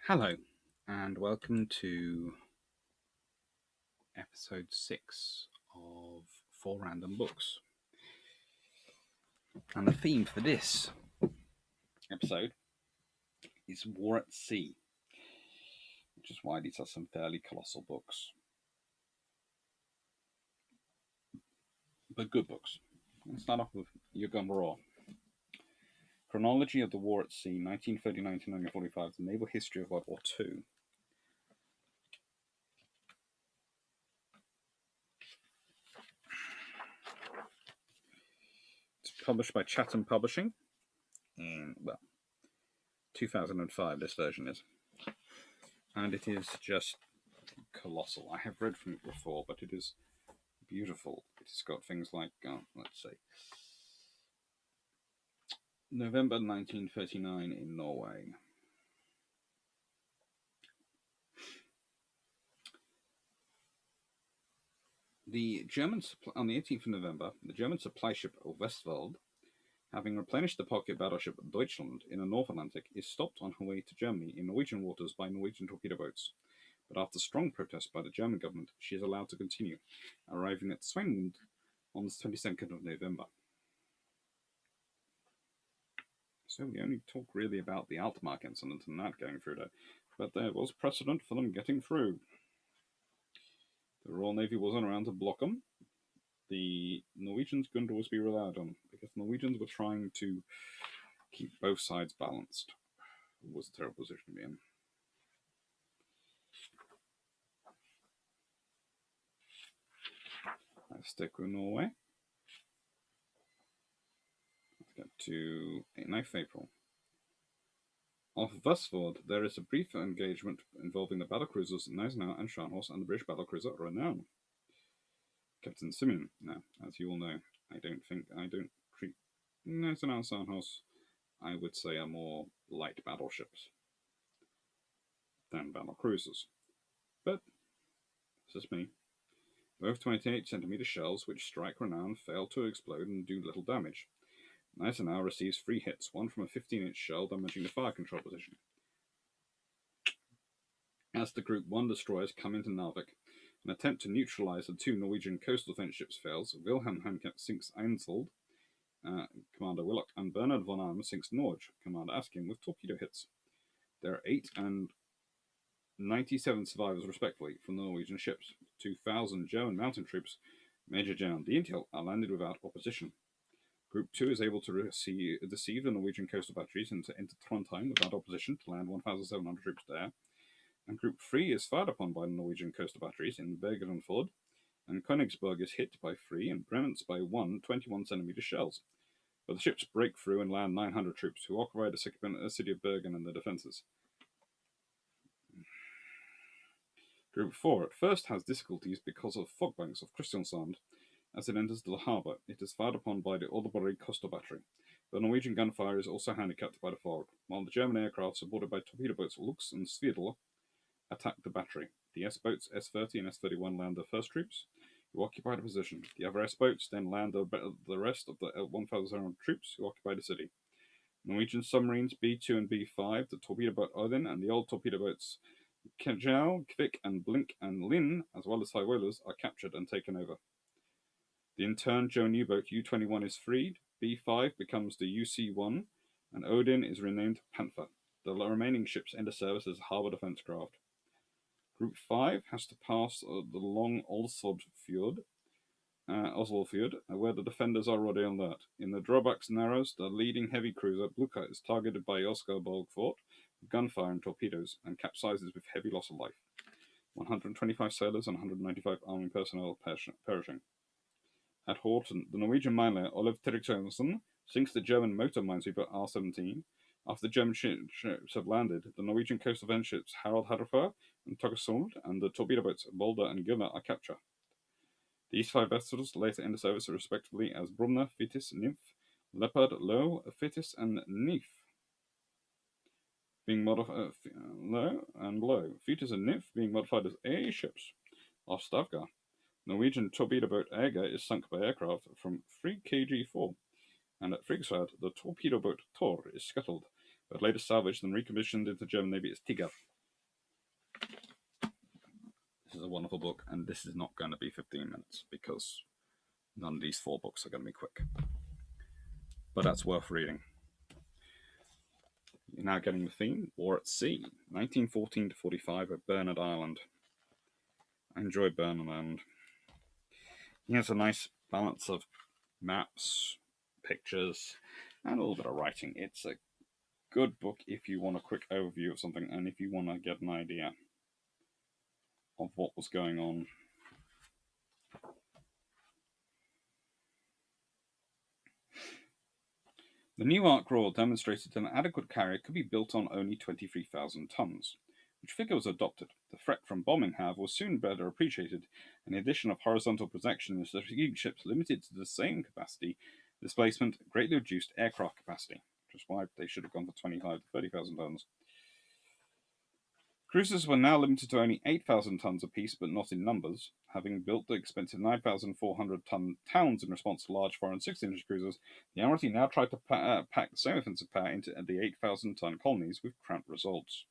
Hello, and welcome to episode 6 of 4 Random Books. And the theme for this episode is War at Sea, which is why these are some fairly colossal books. But good books. Let's start off with Jurgen Rohwer. Chronology of the War at Sea, 1939 to 1945, the Naval History of World War II. It's published by Chatham Publishing in, 2005, this version is. And it is just colossal. I have read from it before, but it is beautiful. It's got things like, let's say, November 1939 in Norway. The Germans, on the 18th of November, the German supply ship Westwald, having replenished the pocket battleship Deutschland in the North Atlantic, is stopped on her way to Germany in Norwegian waters by Norwegian torpedo boats. But after strong protest by the German government, she is allowed to continue, arriving at Swainmund on the 22nd of November. So we only talk really about the Altmark incident and that going through there, but there was precedent for them getting through. The Royal Navy wasn't around to block them. The Norwegians couldn't always be relied on, because the Norwegians were trying to keep both sides balanced. It was a terrible position to be in. Let's stick with Norway. Let's get to 9th April. Off Vestfold, there is a brief engagement involving the battlecruisers Gneisenau and Scharnhorst and the British battlecruiser Renown. Captain Simeon. Now, as you all know, I don't treat Gneisenau and Scharnhorst, I would say, are more light battleships than battlecruisers. But this is me. Both 28cm shells which strike Renown fail to explode and do little damage. Gneisenau receives 3 hits, one from a 15-inch shell damaging the fire control position. As the Group 1 destroyers come into Narvik, an attempt to neutralize the 2 Norwegian coastal defense ships fails. Wilhelm Hanke sinks Einsvold, Commander Willock, and Bernard von Arm sinks Norge, Commander Askin, with torpedo hits. There are 8 and 97 survivors respectively from the Norwegian ships. 2,000 German mountain troops, Major General Dientel, are landed without opposition. Group 2 is able to deceive the Norwegian coastal batteries and to enter Trondheim without opposition to land 1,700 troops there. And Group 3 is fired upon by the Norwegian coastal batteries in Bergenfjord, and Königsberg is hit by 3 and Bremenz by 1 21cm shells. But the ships break through and land 900 troops, who occupy the city of Bergen and the defences. Group 4 at first has difficulties because of fog banks of Kristiansand. As it enters the harbour, it is fired upon by the Odeberg coastal battery. The Norwegian gunfire is also handicapped by the fog, while the German aircraft, supported by torpedo boats Lux and Svedal, attack the battery. The S-boats S-30 and S-31 land the first troops, who occupy the position. The other S-boats then land the rest of the 1,700 troops, who occupy the city. Norwegian submarines B2 and B5, the torpedo boat Odin, and the old torpedo boats Kjell, Kvik, and Blink and Linn, as well as high whalers, are captured and taken over. The interned German U-boat U-21 is freed, B5 becomes the UC-1, and Odin is renamed Panther. The remaining ships enter service as harbour defence craft. Group 5 has to pass the long Oswald Fjord, where the defenders are already alert. In the Drobak's Narrows, the leading heavy cruiser Blucher is targeted by Oscar Fort with gunfire and torpedoes, and capsizes with heavy loss of life. 125 sailors and 195 army personnel perishing. At Horten, the Norwegian miner Olav Teriksen sinks the German motor minesweeper R-17. After the German ships have landed, the Norwegian coastal defense ships Harald Hardrafer and Togesund and the torpedo boats Boulder and Gilmer are captured. These 5 vessels later enter service respectively as Brumner, Thetis, Nymph, Leopard, Low, Thetis, and Nymph. Being modified Low, Thetis and Nymph being modified as A ships off Stavgar. Norwegian torpedo boat Eiger is sunk by aircraft from 3 KG4, and at Frigsvad, the torpedo boat Thor is scuttled, but later salvaged and recommissioned into German Navy as Tiger. is a wonderful book, and this is not going to be 15 minutes because none of these 4 books are going to be quick. But that's worth reading. You're now getting the theme, War at Sea, 1914 to 45 at Bernard Island. I enjoy Bernard Island. He has a nice balance of maps, pictures, and a little bit of writing. It's a good book if you want a quick overview of something and if you want to get an idea of what was going on. The new Ark Royal demonstrated that an adequate carrier could be built on only 23,000 tons, which figure was adopted. The threat from bombing, however, was soon better appreciated, and the addition of horizontal projection in strategic ships limited to the same capacity displacement greatly reduced aircraft capacity, which is why they should have gone for 25 to 30,000 tons. Cruisers were now limited to only 8,000 tons apiece, but not in numbers. Having built the expensive 9,400-ton Towns in response to large foreign 16-inch cruisers, the Admiralty now tried to pack the same offensive power into the 8,000-ton colonies with cramped results.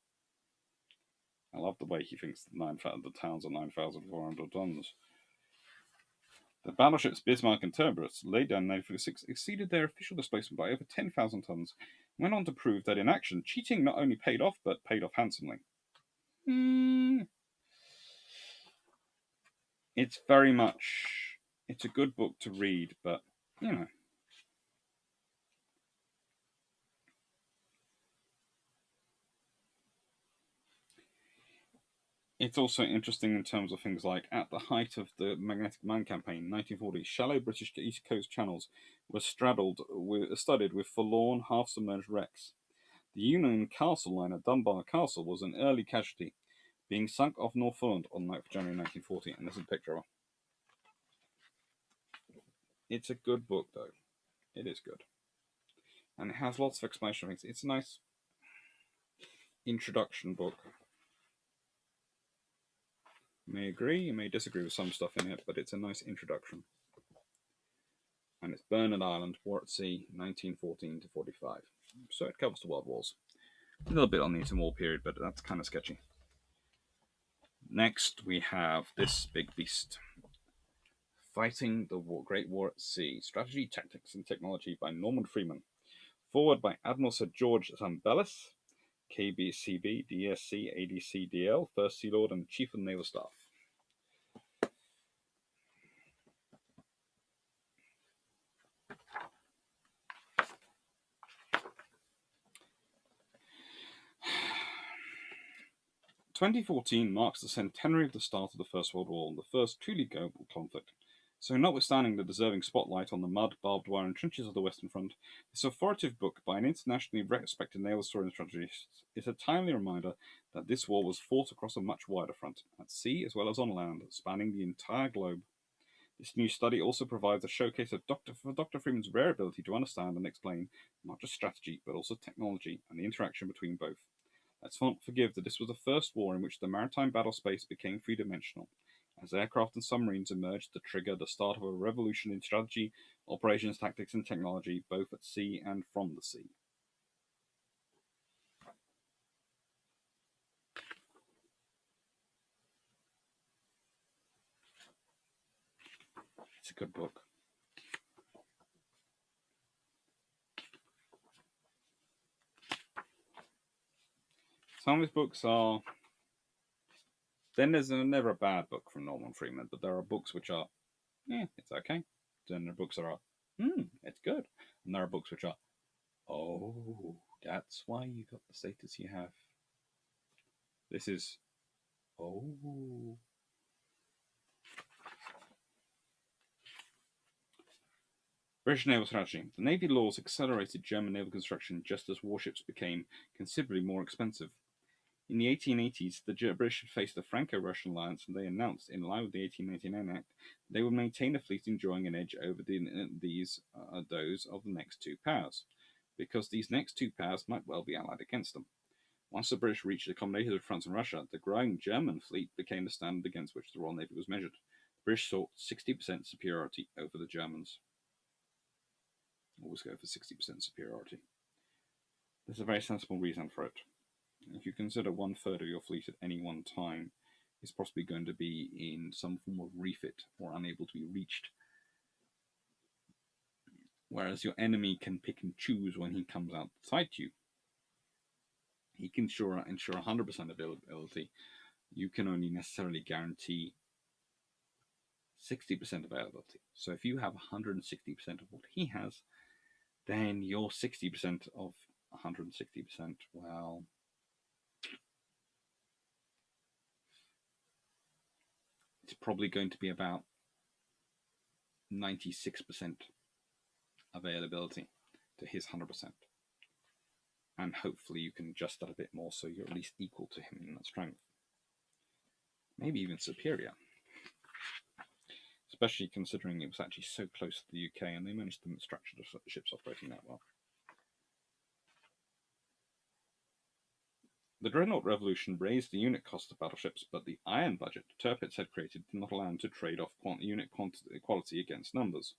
I love the way he thinks the Towns are 9,400 tons. The battleships Bismarck and Turbot, laid down in 1946, exceeded their official displacement by over 10,000 tons, and went on to prove that in action, cheating not only paid off, but paid off handsomely. It's very much, it's a good book to read, but, you know. It's also interesting in terms of things like, at the height of the Magnetic Mine Campaign, 1940, shallow British East Coast channels were studded with forlorn, half-submerged wrecks. The Union Castle liner Dunbar Castle was an early casualty, being sunk off Northumberland on 9th January 1940, and this is a picture of it. It's a good book, though. It is good. And it has lots of explanation of things. It's a nice introduction book. You may agree, you may disagree with some stuff in it, but it's a nice introduction. And it's Bernard Island, War at Sea, 1914 to 45. So it covers the World Wars. A little bit on the interwar period, but that's kind of sketchy. Next, we have this big beast. Fighting the Great War at Sea, Strategy, Tactics, and Technology by Norman Friedman. Forward by Admiral Sir George Zambellis, KBCB, DSC, ADC, DL, First Sea Lord, and Chief of Naval Staff. "2014 marks the centenary of the start of the First World War, the first truly global conflict. So, notwithstanding the deserving spotlight on the mud, barbed wire, and trenches of the Western Front, this authoritative book by an internationally respected naval historian and strategist is a timely reminder that this war was fought across a much wider front, at sea as well as on land, spanning the entire globe. This new study also provides a showcase of Dr. Freeman's rare ability to understand and explain not just strategy, but also technology and the interaction between both. Let's not forgive that this was the first war in which the maritime battle space became three-dimensional, as aircraft and submarines emerged to trigger the start of a revolution in strategy, operations, tactics, and technology, both at sea and from the sea." It's a good book. Some of his books are... Then there's never a bad book from Norman Friedman, but there are books which are, it's okay. Then there are books that are, it's good. And there are books which are, oh, that's why you got the status you have. This is, oh. British naval strategy. The Navy laws accelerated German naval construction just as warships became considerably more expensive. In the 1880s, the British had faced the Franco-Russian alliance, and they announced, in line with the 1899 Act, they would maintain a fleet enjoying an edge over those of the next two powers, because these next two powers might well be allied against them. Once the British reached a combination of France and Russia, the growing German fleet became the standard against which the Royal Navy was measured. The British sought 60% superiority over the Germans. Always go for 60% superiority. There's a very sensible reason for it. If you consider 1/3 of your fleet at any one time, is possibly going to be in some form of refit or unable to be reached. Whereas your enemy can pick and choose when he comes out to fight you. He can ensure 100% availability. You can only necessarily guarantee 60% availability. So if you have 160% of what he has, then your 60% of 160%, well, it's probably going to be about 96% availability to his 100%. And hopefully you can adjust that a bit more so you're at least equal to him in that strength. Maybe even superior. Especially considering it was actually so close to the UK and they managed to structure the ships operating that well. The Dreadnought Revolution raised the unit cost of battleships, but the iron budget Tirpitz had created did not allow him to trade off unit quality against numbers.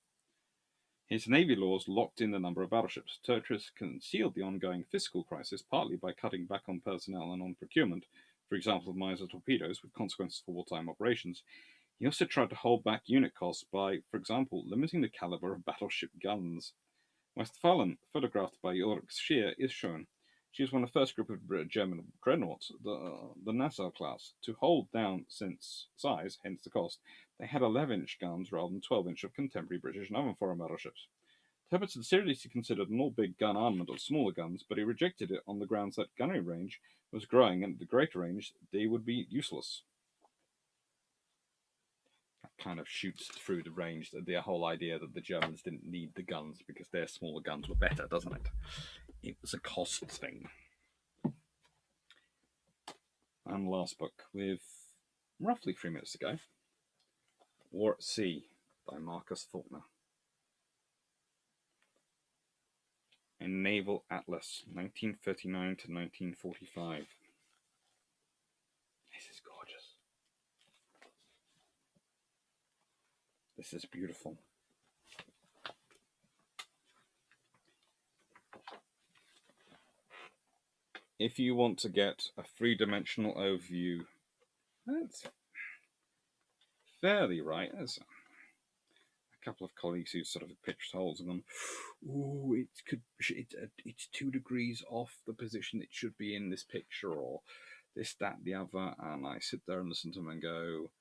His navy laws locked in the number of battleships. Tirpitz concealed the ongoing fiscal crisis partly by cutting back on personnel and on procurement, for example, of Miser torpedoes, with consequences for wartime operations. He also tried to hold back unit costs by, for example, limiting the caliber of battleship guns. Westphalen, photographed by Ulrich Scheer, is shown. She was one of the first group of German dreadnoughts, the Nassau class, to hold down since size, hence the cost. They had 11-inch guns rather than 12-inch of contemporary British and other foreign battleships. Tirpitz had seriously considered an all-big gun armament of smaller guns, but he rejected it on the grounds that gunnery range was growing, and at the greater range they would be useless. That kind of shoots through the range, the whole idea that the Germans didn't need the guns because their smaller guns were better, doesn't it? It was a cost thing. And last book, with roughly 3 minutes to go, War at Sea by Marcus Faulkner. A Naval Atlas, 1939 to 1945. This is gorgeous. This is beautiful. If you want to get a three-dimensional overview, that's fairly right. There's a couple of colleagues who sort of pitched holes and gone, "Ooh, it's 2 degrees off the position it should be in this picture," or this, that, the other. And I sit there and listen to them and go,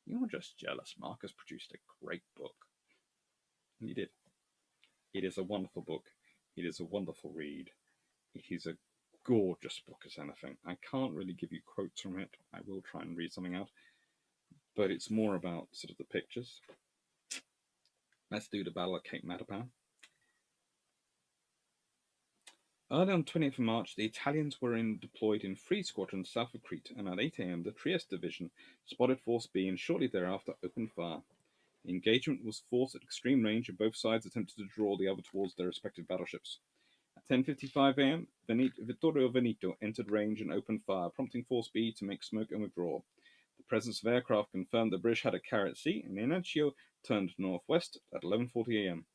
"You're just jealous. Marcus produced a great book." And he did. It is a wonderful book. It is a wonderful read. It is a gorgeous book as anything. I can't really give you quotes from it. I will try and read something out. But it's more about sort of the pictures. Let's do the Battle of Cape Matapan. Early on 20th of March, the Italians were deployed in 3 squadrons south of Crete, and at 8 a.m. the Trieste Division spotted Force B and shortly thereafter opened fire. The engagement was fought at extreme range and both sides attempted to draw the other towards their respective battleships. At 10:55 a.m., Vittorio Veneto entered range and opened fire, prompting Force B to make smoke and withdraw. The presence of aircraft confirmed the British had a carrier at sea, and Ignazio turned northwest at 11:40 a.m.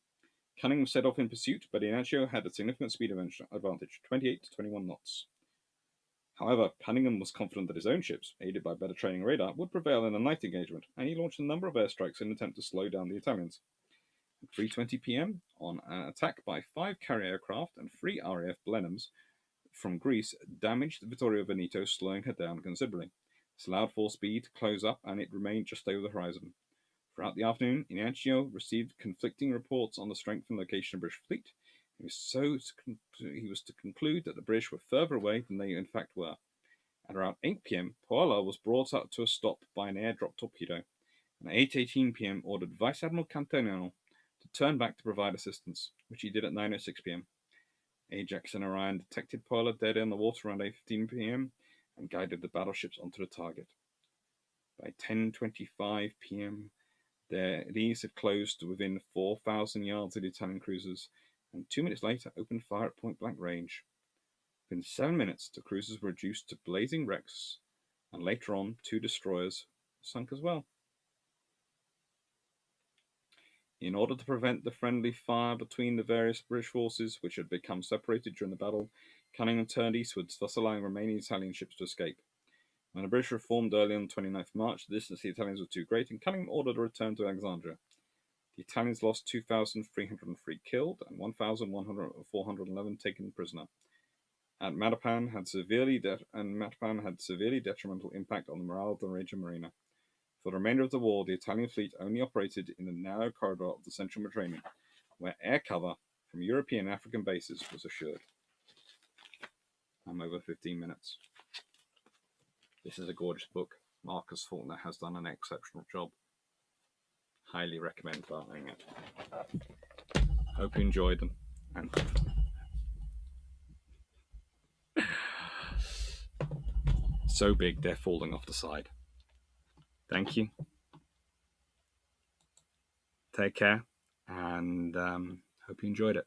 Cunningham set off in pursuit, but Ignazio had a significant speed advantage, 28 to 21 knots. However, Cunningham was confident that his own ships, aided by better training radar, would prevail in a night engagement, and he launched a number of airstrikes in an attempt to slow down the Italians. At 3:20 p.m., on an attack by 5 carrier aircraft and 3 RAF Blenheims from Greece, damaged Vittorio Veneto, slowing her down considerably. This allowed Force B to close up, and it remained just over the horizon. Throughout the afternoon, Ignazio received conflicting reports on the strength and location of the British fleet. He was to conclude that the British were further away than they in fact were. At around 8 p.m., Paola was brought up to a stop by an airdrop torpedo, and at 8:18 p.m. ordered Vice Admiral Cantanello to turn back to provide assistance, which he did at 9:06 p.m. Ajax and Orion detected Paola dead in the water around 8:15 p.m. and guided the battleships onto the target. By 10:25 p.m., these had closed to within 4,000 yards of the Italian cruisers, and 2 minutes later opened fire at point-blank range. Within 7 minutes, the cruisers were reduced to blazing wrecks, and later on, 2 destroyers sunk as well. In order to prevent the friendly fire between the various British forces, which had become separated during the battle, Cunningham turned eastwards, thus allowing remaining Italian ships to escape. When the British reformed early on the 29th of March, the distance to the Italians was too great, and Cunningham ordered a return to Alexandria. The Italians lost 2,303 killed and 1,411 taken prisoner. And Matapan had severely detrimental impact on the morale of the Regia Marina. For the remainder of the war, the Italian fleet only operated in the narrow corridor of the central Mediterranean, where air cover from European and African bases was assured. I'm over 15 minutes. This is a gorgeous book. Marcus Faulkner has done an exceptional job. Highly recommend buying it. Hope you enjoyed them. And so big they're falling off the side. Thank you. Take care, and hope you enjoyed it.